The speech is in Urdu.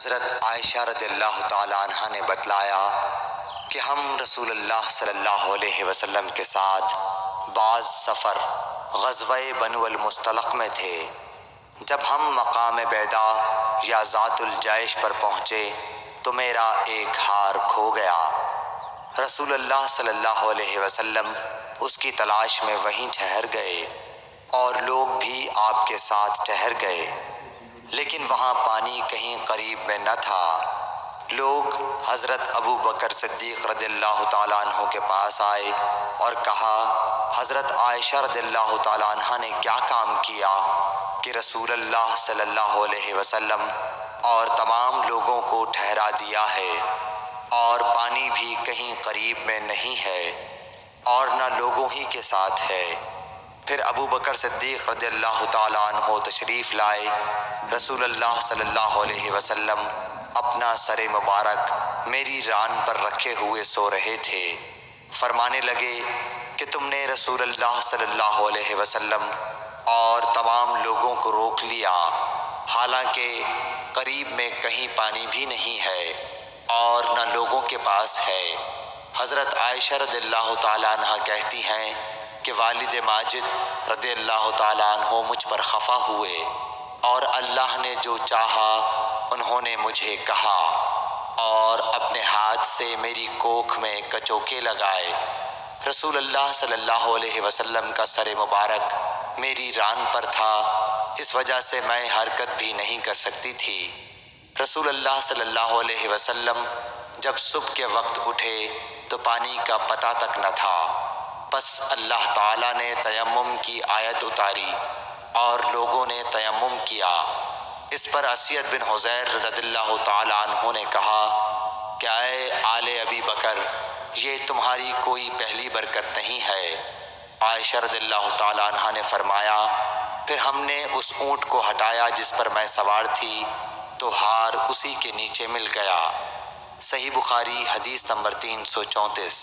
حضرت عائشہ رضی اللہ تعالی عنہ نے بتلایا کہ ہم رسول اللہ صلی اللہ علیہ وسلم کے ساتھ بعض سفر غزوہ بنو المصطلق میں تھے۔ جب ہم مقام بیدا یا ذات الجیش پر پہنچے تو میرا ایک ہار کھو گیا۔ رسول اللہ صلی اللہ علیہ وسلم اس کی تلاش میں وہیں ٹھہر گئے اور لوگ بھی آپ کے ساتھ ٹھہر گئے، لیکن وہاں پانی کہیں قریب میں نہ تھا۔ لوگ حضرت ابو بکر صدیق رضی اللہ تعالیٰ عنہ کے پاس آئے اور کہا، حضرت عائشہ رضی اللہ تعالیٰ عنہ نے کیا کام کیا کہ رسول اللہ صلی اللہ علیہ وسلم اور تمام لوگوں کو ٹھہرا دیا ہے، اور پانی بھی کہیں قریب میں نہیں ہے اور نہ لوگوں ہی کے ساتھ ہے۔ پھر ابو بکر صدیق رضی اللہ تعالیٰ عنہ تشریف لائے۔ رسول اللہ صلی اللہ علیہ وسلم اپنا سر مبارک میری ران پر رکھے ہوئے سو رہے تھے۔ فرمانے لگے کہ تم نے رسول اللہ صلی اللہ علیہ وسلم اور تمام لوگوں کو روک لیا، حالانکہ قریب میں کہیں پانی بھی نہیں ہے اور نہ لوگوں کے پاس ہے۔ حضرت عائشہ رضی اللہ تعالیٰ عنہ کہتی ہیں کہ والد ماجد رضی اللہ تعالیٰ عنہ مجھ پر خفا ہوئے، اور اللہ نے جو چاہا انہوں نے مجھے کہا اور اپنے ہاتھ سے میری کوکھ میں کچوکے لگائے۔ رسول اللہ صلی اللہ علیہ وسلم کا سر مبارک میری ران پر تھا، اس وجہ سے میں حرکت بھی نہیں کر سکتی تھی۔ رسول اللہ صلی اللہ علیہ وسلم جب صبح کے وقت اٹھے تو پانی کا پتہ تک نہ تھا۔ پس اللہ تعالیٰ نے تیمم کی آیت اتاری اور لوگوں نے تیمم کیا۔ اس پر اسید بن حضیر رضی اللہ تعالیٰ عنہ نے کہا کہ اے آل ابی بکر، یہ تمہاری کوئی پہلی برکت نہیں ہے۔ عائشہ رضی اللہ تعالیٰ عنہ نے فرمایا، پھر ہم نے اس اونٹ کو ہٹایا جس پر میں سوار تھی تو ہار اسی کے نیچے مل گیا۔ صحیح بخاری حدیث نمبر 334۔